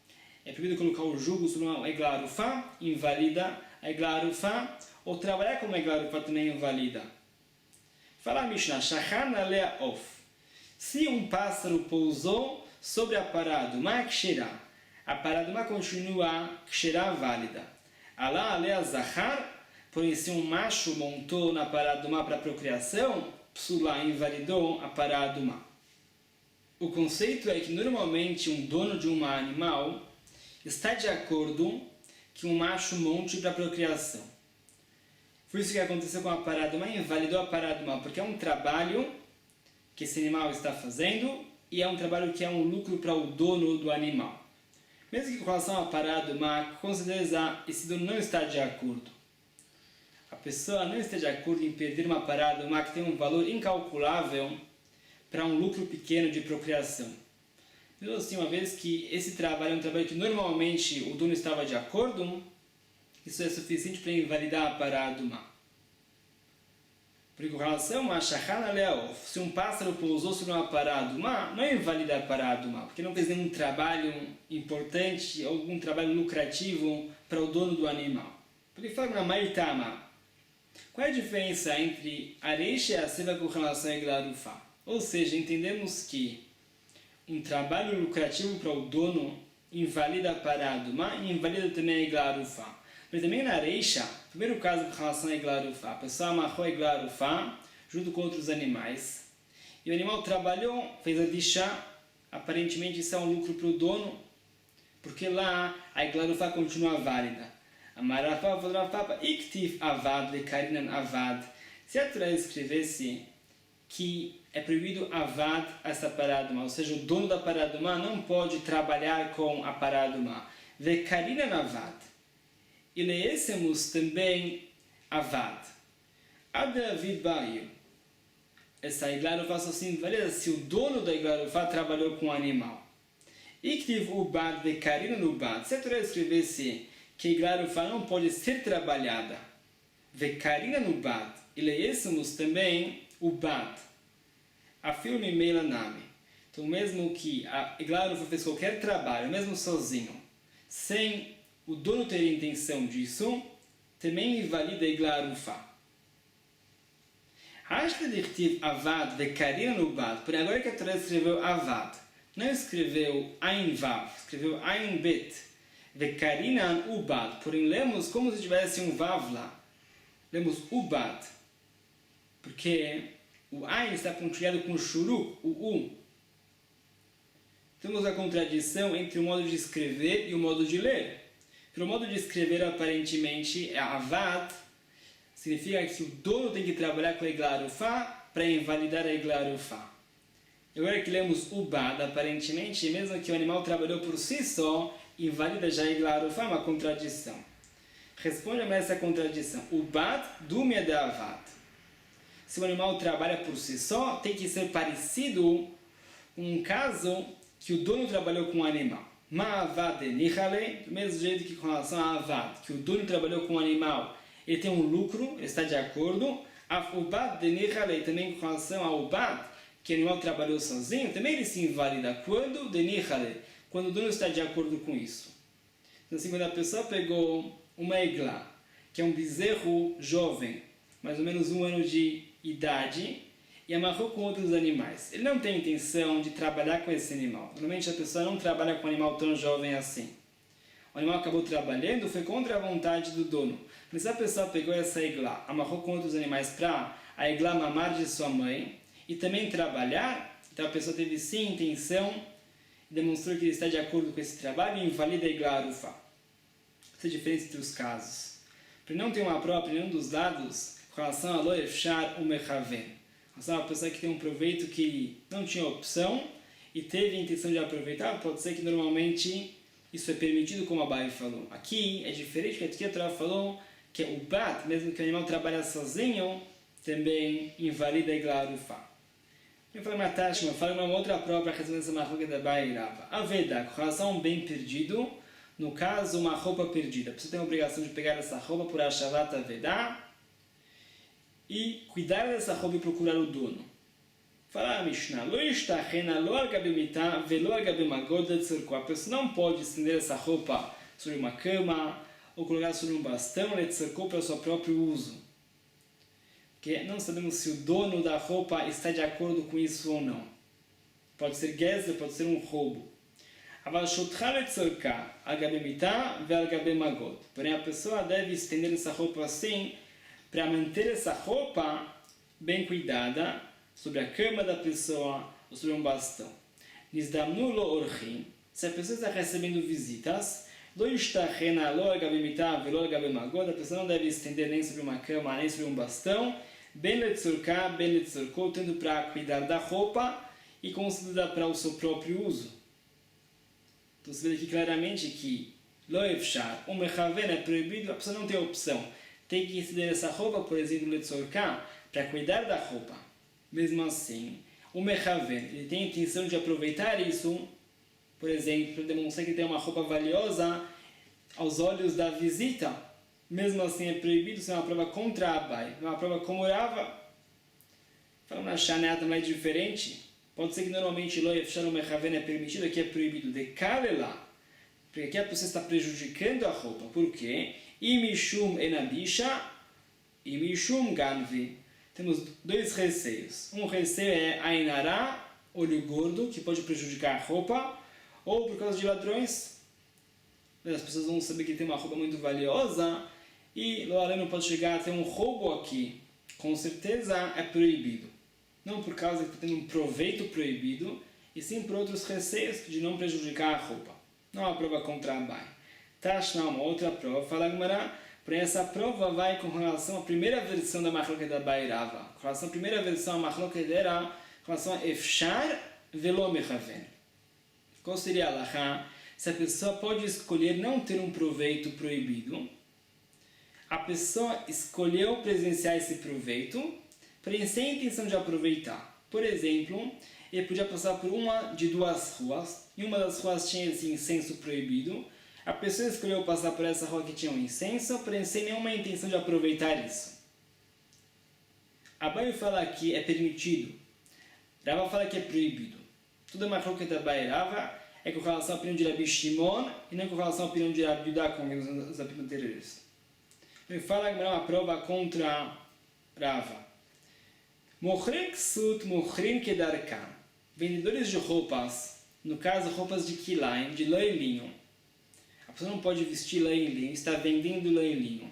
A: É proibido colocar o jugo sobre uma igla arufá, invalida a igla arufá, ou trabalhar com uma igla arufá também invalida. Fala a Mishnah, shachan alea of. Se um pássaro pousou sobre a paraduma, kshera. A paraduma continua kshera válida. Alá alea zahar, porém se um macho montou na paraduma para procriação, psulá invalidou a paraduma. O conceito é que normalmente um dono de um animal está de acordo que um macho monte para procriação. Foi isso que aconteceu com a paraduma, invalidou a paraduma, porque é um trabalho que esse animal está fazendo e é um trabalho que é um lucro para o dono do animal. Mesmo que com relação à paraduma, com certeza esse dono não está de acordo. A pessoa não está de acordo em perder uma paraduma que tem um valor incalculável para um lucro pequeno de procriação. Mesmo assim, uma vez que esse trabalho é um trabalho que normalmente o dono estava de acordo, isso é suficiente para invalidar a paraduma. Porque com relação a shachan aleaof, se um pássaro pousou sobre uma paraduma, não invalida a paraduma, porque não fez nenhum trabalho importante, algum trabalho lucrativo para o dono do animal. Porque fala na maitama. Qual é a diferença entre a reixa e a seva com relação a igla arufá? Ou seja, entendemos que um trabalho lucrativo para o dono invalida a paraduma e invalida também a igla arufá. Mas também na reixa, primeiro caso com relação a igla arufá, a pessoa amarrou a igla arufá junto com outros animais. E o animal trabalhou, fez a dishá, aparentemente isso é um lucro para o dono, porque lá a igla arufá continua válida. Amarafá, vodrafá, iktiv avad, lekarinan avad. Se a Torá escrevesse que é proibido avad essa paraduma, ou seja, o dono da paraduma não pode trabalhar com a paraduma. Vekarina avad. E leêssemos também avad. Adavid Baio. Essa iglarufá só se invalida se o dono da iglarufá trabalhou com o animal. Iktiv ubad vekarina no bad. Se a Torá escrevesse que a iglarufá não pode ser trabalhada, vekarina no bad, e leêssemos também o bad. A filme meila name. Então, mesmo que a iglarufá fez qualquer trabalho, mesmo sozinho, sem o dono ter intenção disso, também invalida a iglarufá. Hashta dichtiv avad vekarina no bad. Porém, agora que a Torá escreveu avad, não escreveu ain vav, escreveu ain bet. Vekarina ubad. Porém, lemos como se tivesse um vav lá. Lemos ubad. Porque o ain está pontilhado com shuru, o u. Temos a contradição entre o modo de escrever e o modo de ler. Pelo modo de escrever, aparentemente, é avad. Significa que o dono tem que trabalhar com a iglarufá para invalidar a iglarufá. Agora que lemos ubad, aparentemente, mesmo que o animal trabalhou por si só, invalida já a iglarufá, uma contradição. Responde-me essa contradição. Ubad dumia de avad. Se o animal trabalha por si só, tem que ser parecido com um caso que o dono trabalhou com o animal. Ma'avad nihale, do mesmo jeito que com relação a avad, que o dono trabalhou com o animal, ele tem um lucro, ele está de acordo. Ubad de nihale, também com relação ao ubad, que o animal trabalhou sozinho, também ele se invalida. Quando? De nihale, quando o dono está de acordo com isso. Então, assim, quando a pessoa pegou uma igla, que é um bezerro jovem, mais ou menos 1 ano de idade, e amarrou com outros animais. Ele não tem intenção de trabalhar com esse animal. Normalmente a pessoa não trabalha com um animal tão jovem assim. O animal acabou trabalhando, foi contra a vontade do dono. Mas a pessoa pegou essa igla, amarrou com outros animais para a igla mamar de sua mãe e também trabalhar, então a pessoa teve sim intenção, demonstrou que ele está de acordo com esse trabalho e invalida a igla arufá. Essa é a diferença entre os casos. Para não ter uma prova em nenhum dos lados, com relação a lo efshar o mechaven. Uma pessoa que tem um proveito que não tinha opção e teve a intenção de aproveitar, pode ser que normalmente isso é permitido, como a Bai falou. Aqui é diferente, porque aqui a Torá falou que o bat, mesmo que o animal trabalhe sozinho, também invalida a igla arufá. Eu falei uma taxa, eu falei uma outra prova para responder essa marruca da Bai e Rava. A veda, com relação a um bem perdido, no caso, uma roupa perdida. A pessoa tem a obrigação de pegar essa roupa por Ashavat Avedá e cuidar dessa roupa e procurar o dono. Fala a Mishnah, a pessoa não pode estender essa roupa sobre uma cama ou colocar sobre um bastão para o seu próprio uso. Porque não sabemos se o dono da roupa está de acordo com isso ou não. Pode ser gezer, pode ser um roubo. Porém, a pessoa deve estender essa roupa assim para manter essa roupa bem cuidada sobre a cama da pessoa ou sobre um bastão. Se a pessoa está recebendo visitas, a pessoa não deve estender nem sobre uma cama, nem sobre um bastão, tanto para cuidar da roupa e considerar para o seu próprio uso. Então você vê aqui claramente que lo efshar, o mechaven é proibido, a pessoa não tem opção. Tem que estender essa roupa, por exemplo, letzorká, para cuidar da roupa. Mesmo assim, o mechaven, ele tem a intenção de aproveitar isso, por exemplo, para demonstrar que tem uma roupa valiosa aos olhos da visita. Mesmo assim, é proibido ser uma prova contra a Abai, uma prova como Rava. Falando na Shaneat também é diferente. Pode ser que normalmente lo efshar o mechaven é permitido, aqui é proibido. De kalela, porque aqui a pessoa está prejudicando a roupa. Por quê? Imishum enabisha, imishum ganvi. Temos 2 receios. Um receio é ainará, olho gordo, que pode prejudicar a roupa, ou por causa de ladrões. As pessoas vão saber que tem uma roupa muito valiosa e o além pode chegar a ter um roubo aqui. Com certeza é proibido. Não por causa que está tendo um proveito proibido, e sim por outros receios de não prejudicar a roupa. Não há prova contra a Abai. Tashna, uma outra prova, fala Gemara, porém essa prova vai com relação à primeira versão da Mahloket da Abai e Rava. Com relação à primeira versão, a Mahloket era com relação a efshar velo mechaven. Qual seria a halakha? Se a pessoa pode escolher não ter um proveito proibido, a pessoa escolheu presenciar esse proveito, porém sem a intenção de aproveitar. Por exemplo, ele podia passar por uma de duas ruas, e uma das ruas tinha esse incenso proibido. A pessoa escolheu passar por essa rua que tinha um incenso, porém sem nenhuma intenção de aproveitar isso. Abai fala que é permitido, Rava fala que é proibido. Tudo é machlokes da Abai e Rava, é com relação à opinião de Rabi Shimon e não com relação à opinião de Rabi Yudá, como vimos nos capítulos anteriores. Ele fala que é uma prova contra Rava. Mochrim ksut, mochrim kedarkan. Vendedores de roupas, no caso roupas de kilaim, de lã e linho. A pessoa não pode vestir lã e linho, está vendendo lã e linho.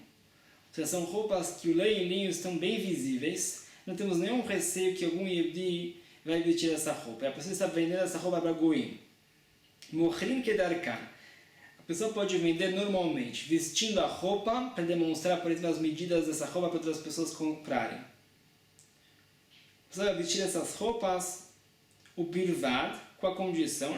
A: Então, são roupas que o lã e linho estão bem visíveis, não temos nenhum receio que algum Yehudi vai vestir essa roupa. A pessoa está vendendo essa roupa para Goim. Mochrim kedarkan. A pessoa pode vender normalmente, vestindo a roupa para demonstrar, por exemplo, as medidas dessa roupa para outras pessoas comprarem. A pessoa vai vestir essas roupas, o birvad, com a condição, com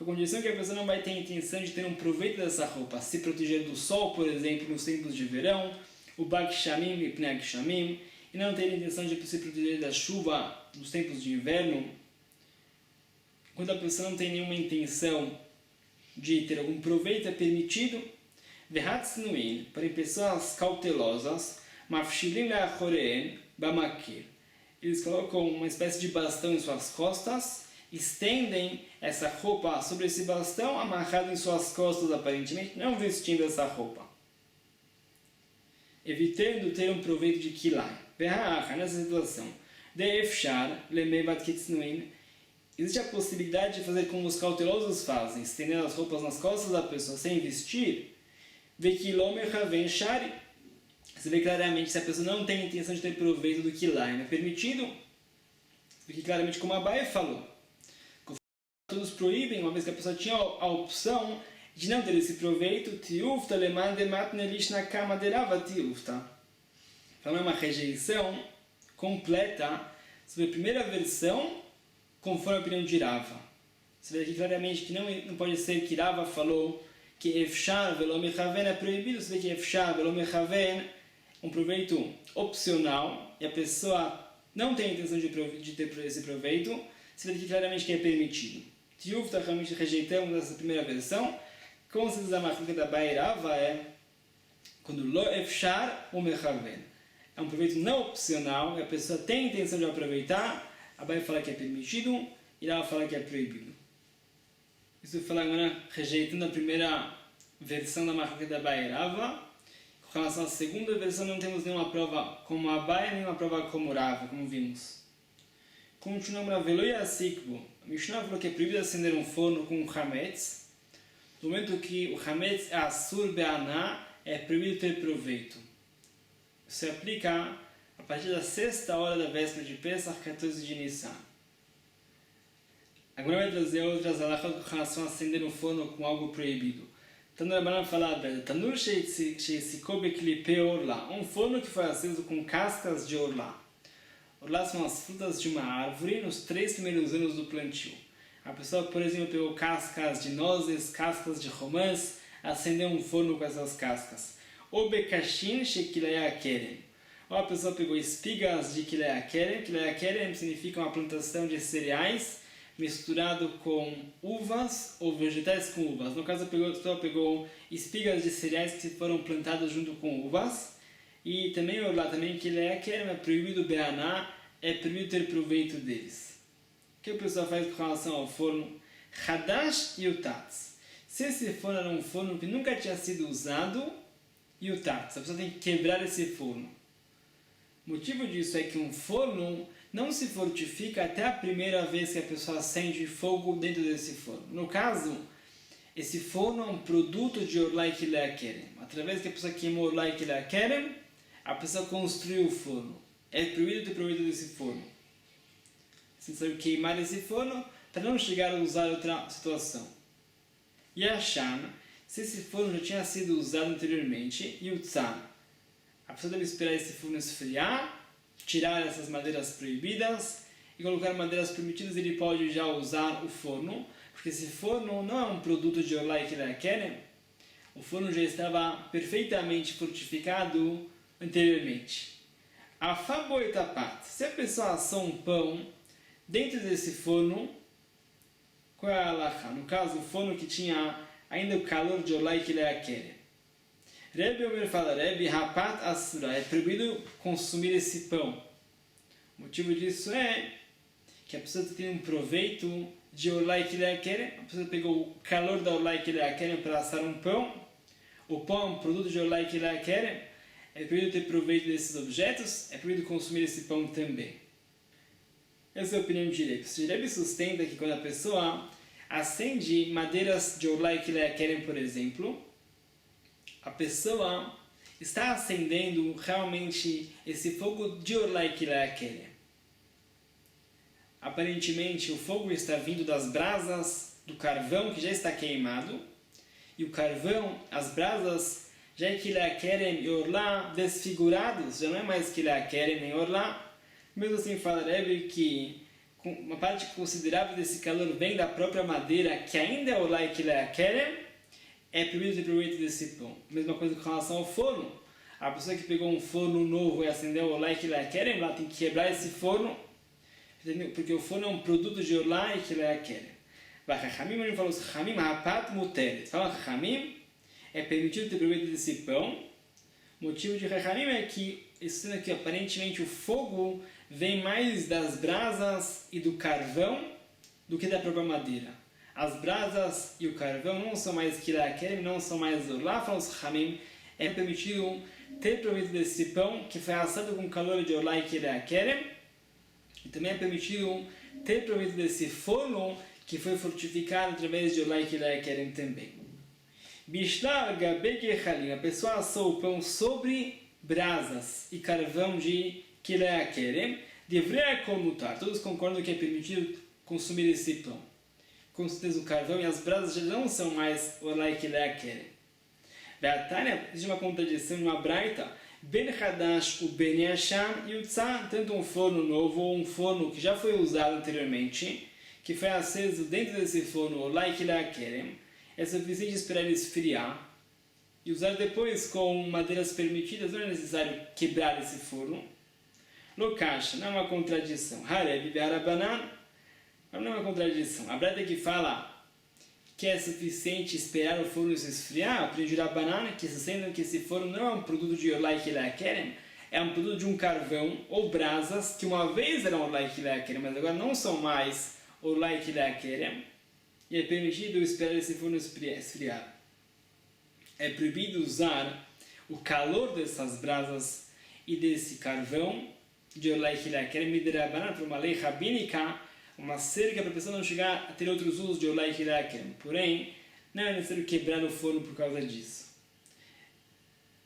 A: a condição que a pessoa não vai ter a intenção de ter um proveito dessa roupa, se proteger do sol, por exemplo, nos tempos de verão, o bakshamim e pneakshamim, e não ter a intenção de se proteger da chuva nos tempos de inverno. Quando a pessoa não tem nenhuma intenção de ter algum proveito, é permitido. Vehatznuin, para pessoas cautelosas, mafshilim le'achoreen bamakir. Eles colocam uma espécie de bastão em suas costas, estendem essa roupa sobre esse bastão, amarrado em suas costas aparentemente, não vestindo essa roupa. Evitando ter um proveito de kilai. Ve'ha'acha, nessa situação, de'efshar le'mevat kitznuin, existe a possibilidade de fazer como os cautelosos fazem, estendendo as roupas nas costas da pessoa sem vestir. Ve'kilomechaven shari. Você vê claramente se a pessoa não tem a intenção de ter proveito do kilaim é permitido. Porque claramente como a Abai falou, todos proíbem, uma vez que a pessoa tinha a opção de não ter esse proveito. Tiufta leman demat nelish na kama derava tiufta. Falando uma rejeição completa sobre a primeira versão, conforme a opinião de Rava. Você vê aqui claramente que não pode ser que Rava falou que efshar velo mechaven é proibido. Você vê que efshar velo mechaven é um proveito opcional e a pessoa não tem a intenção de ter esse proveito. Você vê aqui claramente que é permitido. Tiuf está realmente rejeitando essa primeira versão. Como se diz a machlokes da Abai e Rava é quando lo efshar o mechaven. É um proveito não opcional e a pessoa tem a intenção de aproveitar. A Abai fala que é permitido e Rava fala que é proibido. Isso fala agora rejeitando a primeira versão da machlokes da Abai e Rava. Com relação à segunda versão não temos nenhuma prova como a Abai, nenhuma prova como Rava, como vimos. Continuamos na Velo Yasikbo. A Mishnah falou que é proibido acender um forno com Hametz. No momento que o Hametz é Asur Be'aná, é proibido ter proveito. Isso se aplica a partir da 6ª hora da véspera de Pesach, 14 de Nissan. Agora vai trazer outras halachot com relação a acender um forno com algo proibido. Então, a Rabbanan fala, Tanur she'etziko beklipe orla, um forno que foi aceso com cascas de orla. Orla são as frutas de uma árvore nos 3 primeiros anos do plantio. A pessoa, por exemplo, pegou cascas de nozes, cascas de romãs, acendeu um forno com essas cascas. Ou bekashin she'kileya kerem. Ou a pessoa pegou espigas de kileya kerem. Kileya kerem significa uma plantação de cereais misturado com uvas ou vegetais com uvas. No caso, a pessoa pegou espigas de cereais que foram plantadas junto com uvas. E também lá também que ele é proibido beaná, é proibido ter proveito deles. O que a pessoa faz com relação ao forno? Hadash e utatz. Se esse forno era um forno que nunca tinha sido usado, e utatz, a pessoa tem que quebrar esse forno. O motivo disso é que um forno não se fortifica até a primeira vez que a pessoa acende fogo dentro desse forno. No caso, esse forno é um produto de Orlai Kilea Kerem. Através que a pessoa queimou Orlai Kilea Kerem, a pessoa construiu o forno. É proibido ter proveito desse forno. Você sabe queimar esse forno para não chegar a usar outra situação. E a Shan, se esse forno já tinha sido usado anteriormente, e o Tzan, a pessoa deve esperar esse forno esfriar tirar essas madeiras proibidas e colocar madeiras permitidas, ele pode já usar o forno, porque esse forno não é um produto de Orlai Kileakeren, o forno já estava perfeitamente fortificado anteriormente. A faboitapat, se a pessoa assou um pão dentro desse forno, qual é a halakha? No caso, o forno que tinha ainda o calor de Orlai Kileakeren. Rebbe Omer fala, Rebbe, rapat asura, é proibido consumir esse pão. O motivo disso é que a pessoa tem um proveito de Orlai Kileakeren, a pessoa pegou o calor da Orlai Kileakeren para assar um pão, o pão é um produto de Orlai Kileakeren, é proibido ter proveito desses objetos, é proibido consumir esse pão também. Essa é a opinião de Rebbe. O Rebbe sustenta que quando a pessoa acende madeiras de Orlai Kileakeren, por exemplo, a pessoa está acendendo realmente esse fogo de Orlai Kileakeren. Aparentemente, o fogo está vindo das brasas do carvão que já está queimado, e o carvão, as brasas, já é Kileakeren e Orlá desfigurados, já não é mais Kileakeren nem Orlá. Mesmo assim, fala Rebbe que uma parte considerável desse calor vem da própria madeira, que ainda é Orlá e Kileakeren, é proibido ter proveito desse pão. Mesma coisa com relação ao forno. A pessoa que pegou um forno novo e acendeu o Orlá e Kileakeren, ela tem que quebrar esse forno, porque o forno é um produto de Orlá e Kileakeren. Chachamim, ele falou, Chachamim, rapat muteret. Fala, Chachamim, é permitido ter proveito desse pão. O motivo de Chachamim é que, sendo que aparentemente o fogo vem mais das brasas e do carvão do que da própria madeira. As brasas e o carvão não são mais Kileakeren, não são mais Orlá. Fala, Chachamim, é permitido ter proveito desse pão que foi assado com calor de Orlá e Kileakeren. E também é permitido ter proveito desse forno que foi fortificado através de Orlai Kileakeren também. Bishlar Gabei Gechalim, a pessoa assou o pão sobre brasas e carvão de Kileakeren, deveria comutar. Todos concordam que é permitido consumir esse pão. Com certeza o carvão e as brasas já não são mais Orlai Kileakeren. Beatânia, existe uma contradição em uma braita, Ben Hadash, o Ben Yasham e o Tzah, tanto um forno novo ou um forno que já foi usado anteriormente, que foi aceso dentro desse forno, Orlai Kileakeren, é suficiente esperar ele esfriar e usar depois com madeiras permitidas, não é necessário quebrar esse forno. Lokasha, não é uma contradição. Harebi Be'arabanan, não é uma contradição. A Breta que fala que é suficiente esperar o forno se esfriar, aprende Rabanan, que sustentam que esse forno não é um produto de Orlai Kileakeren, é um produto de um carvão ou brasas que uma vez eram Orlai Kileakeren, mas agora não são mais Orlai Kileakeren, e é permitido esperar esse forno esfriar. É proibido usar o calor dessas brasas e desse carvão de Orlai Kileakeren, Midrabanan, por uma lei rabínica, uma cerca para a pessoa não chegar a ter outros usos de Orlai Kileakeren. Porém, não é necessário quebrar o forno por causa disso.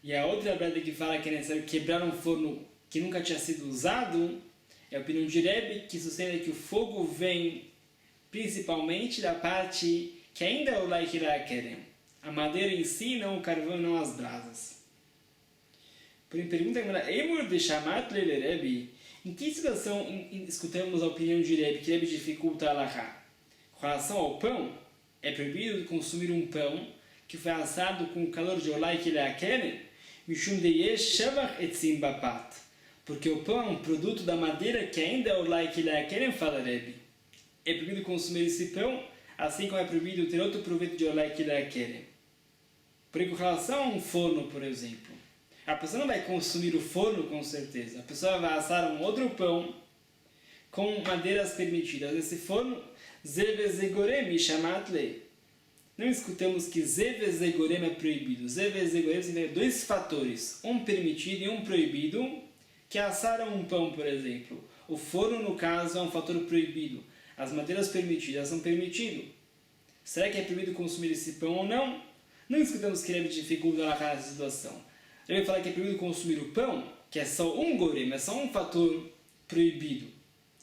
A: E a outra breta que fala que é necessário quebrar um forno que nunca tinha sido usado é a opinião de Rebbe, que sustenta que o fogo vem principalmente da parte que ainda é Orlai Kileakeren. A madeira em si, não o carvão, não as brasas. Porém, pergunta Emor de Shamat Lele Rebbe, em que situação escutamos a opinião de Rebbe, que Rebbe dificulta a halakha? Com relação ao pão, é proibido consumir um pão que foi assado com o calor de Orlai Kileakeren, Mishum deyesh shavach etzim bapat, porque o pão é um produto da madeira que ainda é Orlai Kileakeren, fala Rebbe. É proibido consumir esse pão, assim como é proibido ter outro proveito de Orlai Kileakeren. Porém, com relação a um forno, por exemplo, a pessoa não vai consumir o forno com certeza. A pessoa vai assar um outro pão com madeiras permitidas. Esse forno, Zevezegorem Shamat Lei. Não escutamos que Zevezegorem é proibido. Zevezegorem significa dois fatores, um permitido e um proibido, que assaram um pão, por exemplo. O forno, no caso, é um fator proibido. As madeiras permitidas são permitidas. Será que é proibido consumir esse pão ou não? Não escutamos que ele dificulta a situação. Ele vai falar que é proibido consumir o pão, que é só um gorem, é só um fator proibido.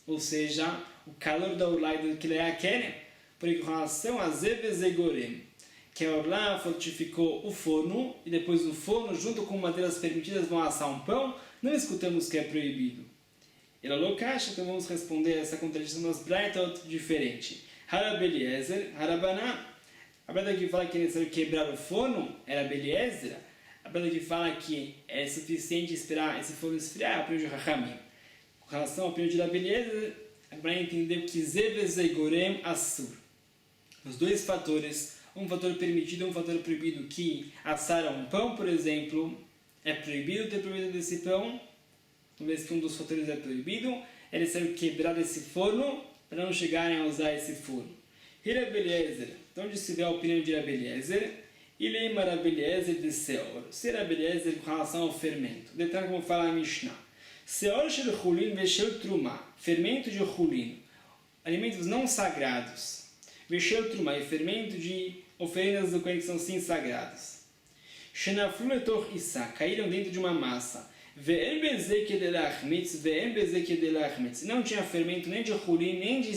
A: Ou seja, o calor da Orlai do Kileakeren, por relação a Zevezegorem, que a Orlai fortificou o forno, e depois no forno, junto com madeiras permitidas, vão assar um pão, não escutamos que é proibido. Ela locacha, então vamos responder essa contradição das Braitot diferente. Harab Eliezer, Harabaná. A Braita que fala que é necessário quebrar o forno era Eliezer. A Braita que fala que é suficiente esperar esse forno esfriar, é a opinião de Rahamim. Com relação à opinião de Rabbi Eliezer, a Braita entendeu que Zevezegorem Assur. Os dois fatores, um fator permitido e um fator proibido, que assaram um pão, por exemplo, é proibido ter proibido desse pão, uma vez que um dos fatores é proibido, é necessário quebrar esse forno para não chegarem a usar esse forno. E Rabbi Eliezer, então onde se vê a opinião de Rabbi Eliezer, e lembra Rabbi Eliezer de Seor. Se Rabbi Eliezer com relação ao fermento, detalhe como fala a Mishnah. Seor shel chulin veshel truma, fermento de chulin, alimentos não sagrados, veshel truma, e fermento de oferendas do Kohen que são sim sagrados. Shenaflu letoch issa, caíram dentro de uma massa. Ve'em bezeh kedelachmitz, ve'em bezeh kedelachmitz. Não tinha fermento nem de chulin, nem de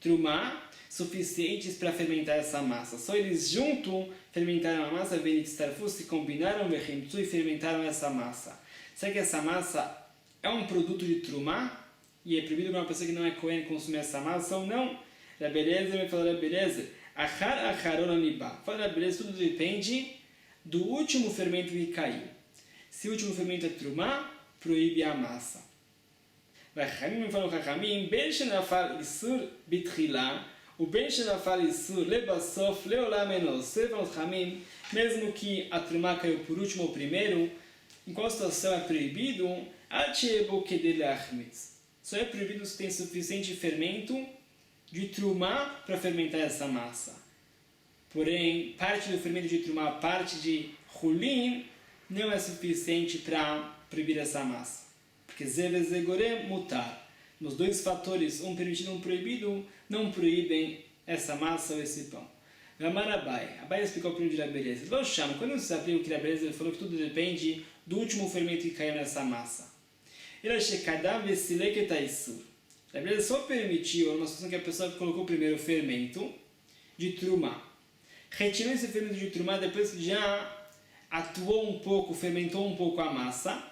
A: truma suficientes para fermentar essa massa. Só eles juntos fermentaram a massa, venitztarfu, se combinaram, vechimtzu, e fermentaram essa massa. Será que essa massa é um produto de truma? E é proibido para uma pessoa que não é Kohen consumir essa massa ou não? Rabbi Eliezer vai falar, Rabbi Eliezer, achar acharon anibá. Fala, Rabbi Eliezer, tudo depende do último fermento que caiu. Se o último fermento é truma, proíbe a massa. Vachamim falam, Vachamim, ben shenafal isur bitchila, o ben shenafal isur lebasof leolam enos. Falam os Vachamim, mesmo que a truma caiu por último ou primeiro, em qual situação é proibido? Só é proibido se tem suficiente fermento de truma para fermentar essa massa. Porém, parte do fermento de truma, parte de chulin, não é suficiente para proibir essa massa. Porque zevezegorem mutar. Nos dois fatores, um permitido e um proibido, não proíbem essa massa ou esse pão. Gamarabai. Abai explicou para o de Rabbi Eliezer. Quando se abriu que Rabbi Eliezer falou que tudo depende do último fermento que caiu nessa massa. Ele achou que Rabbi Eliezer só permitiu uma situação que a pessoa colocou primeiro o fermento de truma. Retirou esse fermento de truma depois que já atuou um pouco, fermentou um pouco a massa.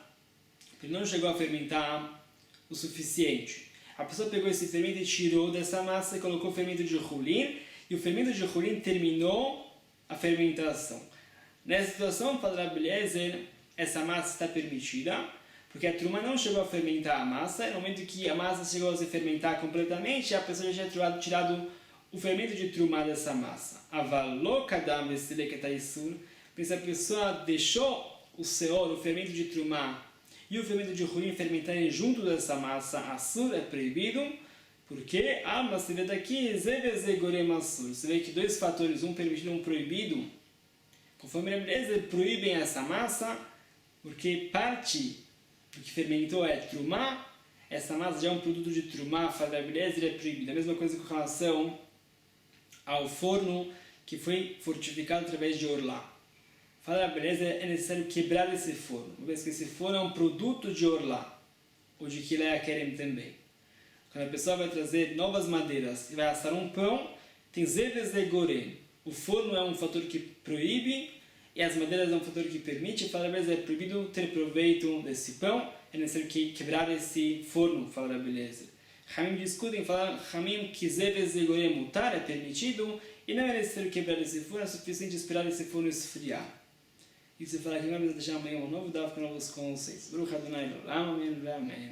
A: Ele não chegou a fermentar o suficiente. A pessoa pegou esse fermento e tirou dessa massa e colocou o fermento de chulin. E o fermento de chulin terminou a fermentação. Nessa situação, para Rabbi Eliezer, essa massa está permitida, porque a truma não chegou a fermentar a massa. No momento que a massa chegou a se fermentar completamente, a pessoa já tinha tirado o fermento de truma dessa massa. Avalokadam vesileketaisur, porque se a pessoa deixou o seor, o fermento de truma, e o fermento de chulin fermentarem junto dessa massa, assur é proibido. Porque alma se vê daqui, zevezegorem assur. Você vê que dois fatores, um permitido e um proibido, conforme Rabbi Eliezer, proíbem essa massa, porque parte do que fermentou é truma, essa massa já é um produto de truma, fala Rabbi Eliezer, é proibida. A mesma coisa com relação ao forno que foi fortificado através de orlá. Fala Rabbi Eliezer, é necessário quebrar esse forno, uma vez que esse forno é um produto de orlá, ou de Kilei Kerem também. Quando a pessoa vai trazer novas madeiras e vai assar um pão, tem zevezegorem. O forno é um fator que proíbe e as madeiras é um fator que permite. Fala Rabbi Eliezer, é proibido ter proveito desse pão, é necessário quebrar esse forno, fala Rabbi Eliezer. Hamim discutem, falam Hamim que zevezegorem mutar, é permitido, e não é necessário quebrar esse forno, é suficiente esperar esse forno esfriar. E você fala que vamos deixar amanhã um novo daf com novos conceitos. Baruch Adonai Olam, amém, amém.